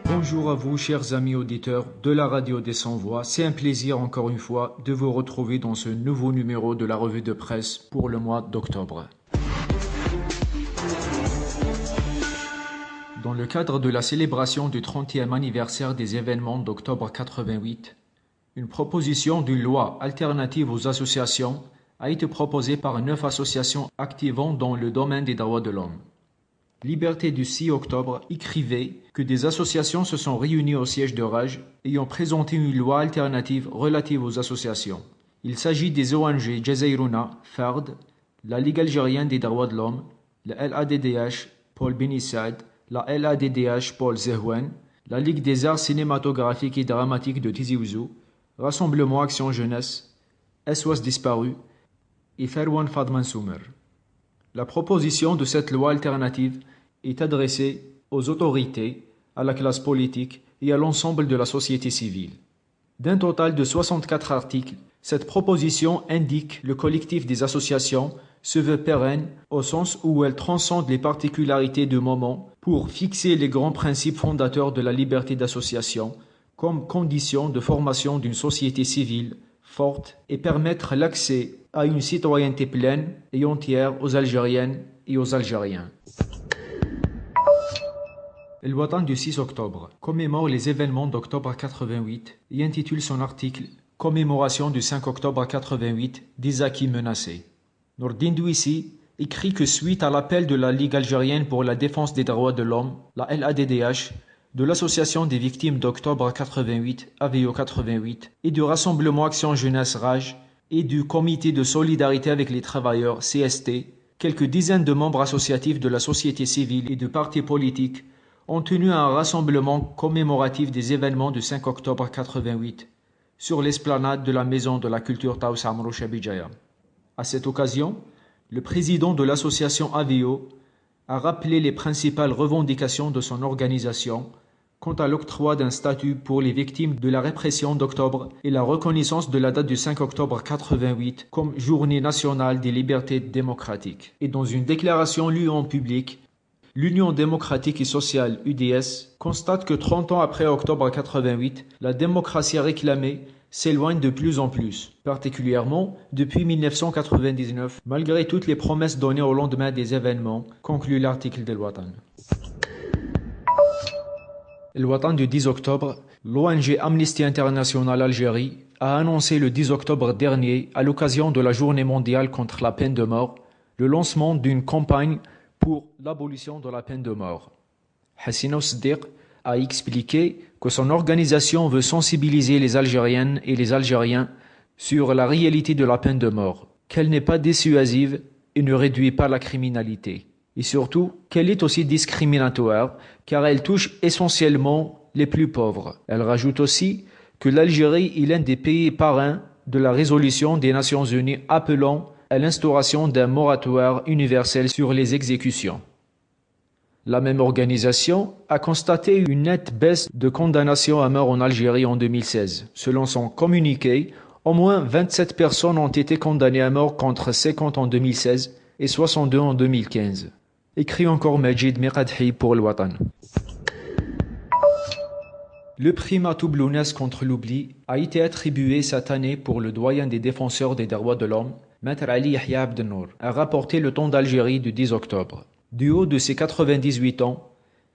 Bonjour à vous, chers amis auditeurs de la radio des Sans-Voix. C'est un plaisir encore une fois de vous retrouver dans ce nouveau numéro de la revue de presse pour le mois d'octobre. Dans le cadre de la célébration du 30e anniversaire des événements d'octobre 88, une proposition d'une loi alternative aux associations a été proposée par 9 associations activant dans le domaine des droits de l'homme. Liberté du 6 octobre écrivait que des associations se sont réunies au siège de Raj et ont présenté une loi alternative relative aux associations. Il s'agit des ONG Jazairuna, FARD, la Ligue algérienne des droits de l'homme, la LADDH, Paul Benissad, la LADDH, Paul Zehouane, la Ligue des arts cinématographiques et dramatiques de Tizi Ouzou, Rassemblement Action Jeunesse, SOS Disparu et Farwan Fadman Soumer. La proposition de cette loi alternative est adressée aux autorités, à la classe politique et à l'ensemble de la société civile. D'un total de 64 articles, cette proposition indique le collectif des associations se veut pérenne au sens où elle transcende les particularités du moment pour fixer les grands principes fondateurs de la liberté d'association comme condition de formation d'une société civile forte et permettre l'accès à une citoyenneté pleine et entière aux Algériennes et aux Algériens. El Watan du 6 octobre commémore les événements d'octobre 88 et intitule son article « Commémoration du 5 octobre 88 des acquis menacés ». Nourdine Douissi écrit que suite à l'appel de la Ligue algérienne pour la défense des droits de l'homme, la LADDH, de l'Association des victimes d'octobre 88, AVO 88, et du Rassemblement Action Jeunesse Raj, et du Comité de solidarité avec les travailleurs, CST, quelques dizaines de membres associatifs de la société civile et de partis politiques ont tenu un rassemblement commémoratif des événements du 5 octobre 88 sur l'esplanade de la Maison de la Culture Taous Amrou Chabidjaya. À cette occasion, le président de l'association AVO a rappelé les principales revendications de son organisation quant à l'octroi d'un statut pour les victimes de la répression d'octobre et la reconnaissance de la date du 5 octobre 88 comme journée nationale des libertés démocratiques. Et dans une déclaration lue en public, l'Union démocratique et sociale UDS constate que 30 ans après octobre 88, la démocratie réclamée s'éloigne de plus en plus, particulièrement depuis 1999, malgré toutes les promesses données au lendemain des événements, conclut l'article d'El Watan. El Watan du 10 octobre, l'ONG Amnesty International Algérie a annoncé le 10 octobre dernier, à l'occasion de la Journée mondiale contre la peine de mort, le lancement d'une campagne pour l'abolition de la peine de mort. Hassina Siddiq a expliqué que son organisation veut sensibiliser les Algériennes et les Algériens sur la réalité de la peine de mort, qu'elle n'est pas dissuasive et ne réduit pas la criminalité. Et surtout, qu'elle est aussi discriminatoire, car elle touche essentiellement les plus pauvres. Elle rajoute aussi que l'Algérie est l'un des pays parrains de la résolution des Nations Unies appelant à l'instauration d'un moratoire universel sur les exécutions. La même organisation a constaté une nette baisse de condamnations à mort en Algérie en 2016. Selon son communiqué, au moins 27 personnes ont été condamnées à mort contre 50 en 2016 et 62 en 2015. Écrit encore Majid Miqadhi pour El Watan. Le prix Matoublounes contre l'oubli a été attribué cette année pour le doyen des défenseurs des droits de l'homme, Maître Ali Yahya Abdelnour, a rapporté le Temps d'Algérie du 10 octobre. Du haut de ses 98 ans,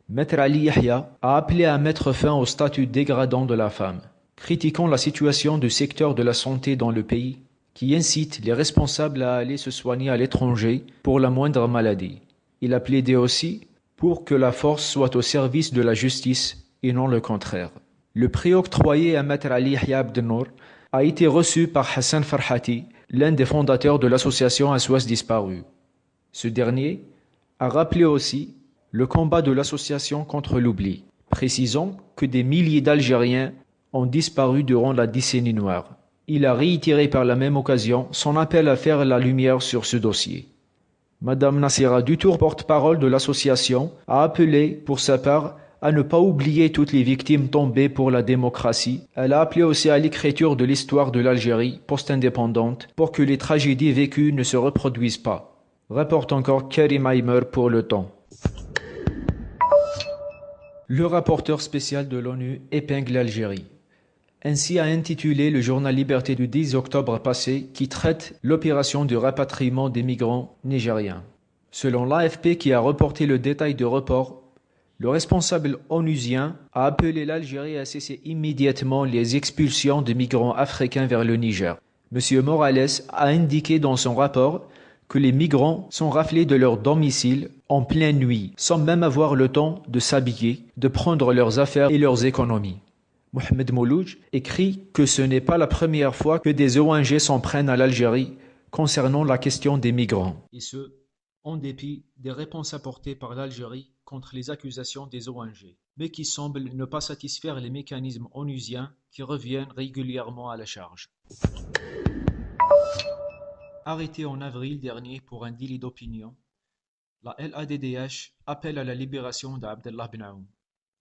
Maître Ali Yahya a appelé à mettre fin au statut dégradant de la femme, critiquant la situation du secteur de la santé dans le pays, qui incite les responsables à aller se soigner à l'étranger pour la moindre maladie. Il a plaidé aussi pour que la force soit au service de la justice et non le contraire. Le prix octroyé à Maître Ali Yahya Abdelnour a été reçu par Hassan Farhati, l'un des fondateurs de l'association SOS Disparu. Ce dernier a rappelé aussi le combat de l'association contre l'oubli, précisant que des milliers d'Algériens ont disparu durant la décennie noire. Il a réitéré par la même occasion son appel à faire la lumière sur ce dossier. Madame Nassira Dutour, porte-parole de l'association, a appelé pour sa part à ne pas oublier toutes les victimes tombées pour la démocratie. Elle a appelé aussi à l'écriture de l'histoire de l'Algérie post-indépendante pour que les tragédies vécues ne se reproduisent pas. Rapporte encore Karim Aimer pour Le Temps. Le rapporteur spécial de l'ONU épingle l'Algérie. Ainsi a intitulé le journal Liberté du 10 octobre passé qui traite l'opération de rapatriement des migrants nigériens. Selon l'AFP qui a reporté le détail du report, le responsable onusien a appelé l'Algérie à cesser immédiatement les expulsions de migrants africains vers le Niger. M. Morales a indiqué dans son rapport que les migrants sont raflés de leur domicile en pleine nuit, sans même avoir le temps de s'habiller, de prendre leurs affaires et leurs économies. Mohamed Moulouj écrit que ce n'est pas la première fois que des ONG s'en prennent à l'Algérie concernant la question des migrants. Et ce, en dépit des réponses apportées par l'Algérie contre les accusations des ONG, mais qui semblent ne pas satisfaire les mécanismes onusiens qui reviennent régulièrement à la charge. Arrêté en avril dernier pour un délit d'opinion, la LADDH appelle à la libération d'Abdellah Benaoum.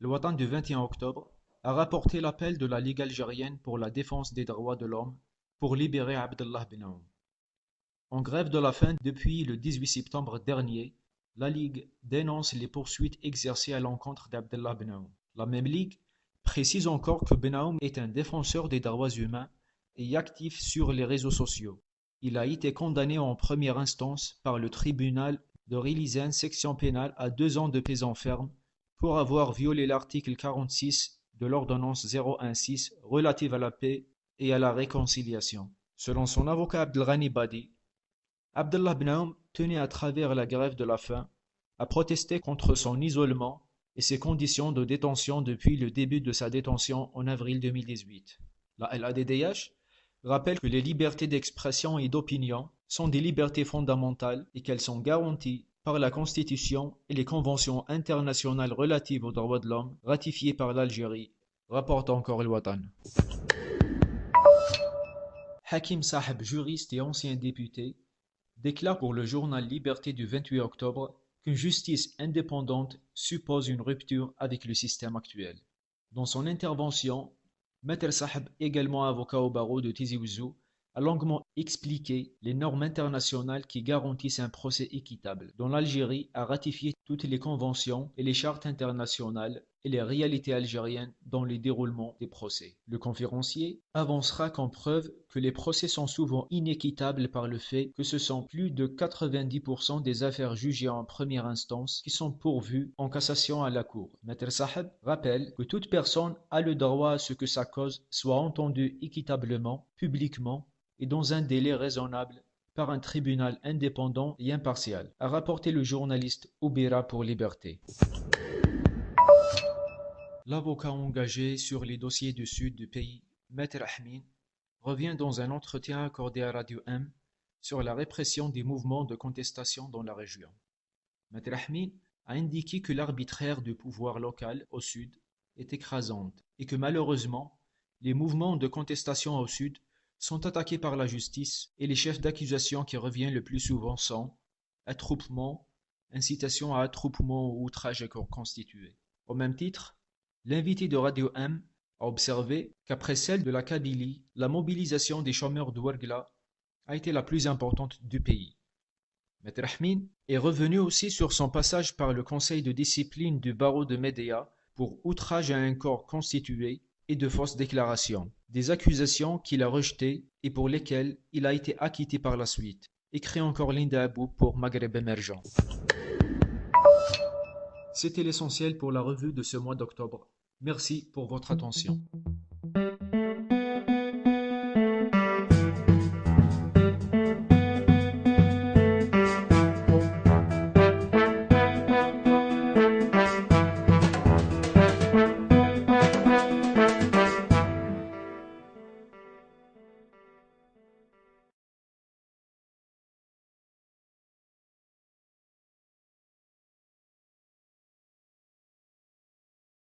Le Watan du 21 octobre a rapporté l'appel de la Ligue algérienne pour la défense des droits de l'homme pour libérer Abdellah Benaoum. En grève de la faim depuis le 18 septembre dernier, la Ligue dénonce les poursuites exercées à l'encontre d'Abdellah Benaoum. La même Ligue précise encore que Benaoum est un défenseur des droits humains et actif sur les réseaux sociaux. Il a été condamné en première instance par le tribunal de Rilizane, section pénale, à 2 ans de prison ferme pour avoir violé l'article 46 de l'ordonnance 016 relative à la paix et à la réconciliation. Selon son avocat Abdelghani Badi, Abdellah Benaoum tenait à travers la grève de la faim à protester contre son isolement et ses conditions de détention depuis le début de sa détention en avril 2018. La LADDH rappelle que les libertés d'expression et d'opinion sont des libertés fondamentales et qu'elles sont garanties par la Constitution et les conventions internationales relatives aux droits de l'homme ratifiées par l'Algérie, rapporte encore El Watan. Hakim Saheb, juriste et ancien député, déclare pour le journal Liberté du 28 octobre qu'une justice indépendante suppose une rupture avec le système actuel. Dans son intervention, Maître Saheb, également avocat au barreau de Tizi Ouzou, a longuement expliqué les normes internationales qui garantissent un procès équitable, dont l'Algérie a ratifié toutes les conventions et les chartes internationales et les réalités algériennes dans le déroulement des procès. Le conférencier avancera qu'en preuve que les procès sont souvent inéquitables par le fait que ce sont plus de 90% des affaires jugées en première instance qui sont pourvues en cassation à la Cour. Maître Saheb rappelle que toute personne a le droit à ce que sa cause soit entendue équitablement, publiquement et dans un délai raisonnable par un tribunal indépendant et impartial, a rapporté le journaliste Oubira pour Liberté. L'avocat engagé sur les dossiers du sud du pays, Maître Ahmin, revient dans un entretien accordé à Radio M sur la répression des mouvements de contestation dans la région. Maître Ahmin a indiqué que l'arbitraire du pouvoir local au sud est écrasante et que malheureusement, les mouvements de contestation au sud sont attaqués par la justice et les chefs d'accusation qui reviennent le plus souvent sont attroupement, incitation à attroupement ou outrage constitué. Au même titre, l'invité de Radio M a observé qu'après celle de la Kabylie, la mobilisation des chômeurs de Ouargla a été la plus importante du pays. Maître Ahmin est revenu aussi sur son passage par le conseil de discipline du barreau de Médéa pour outrage à un corps constitué et de fausses déclarations, des accusations qu'il a rejetées et pour lesquelles il a été acquitté par la suite. Écrit encore Linda Abou pour Maghreb Émergent. C'était l'essentiel pour la revue de ce mois d'octobre. Merci pour votre attention.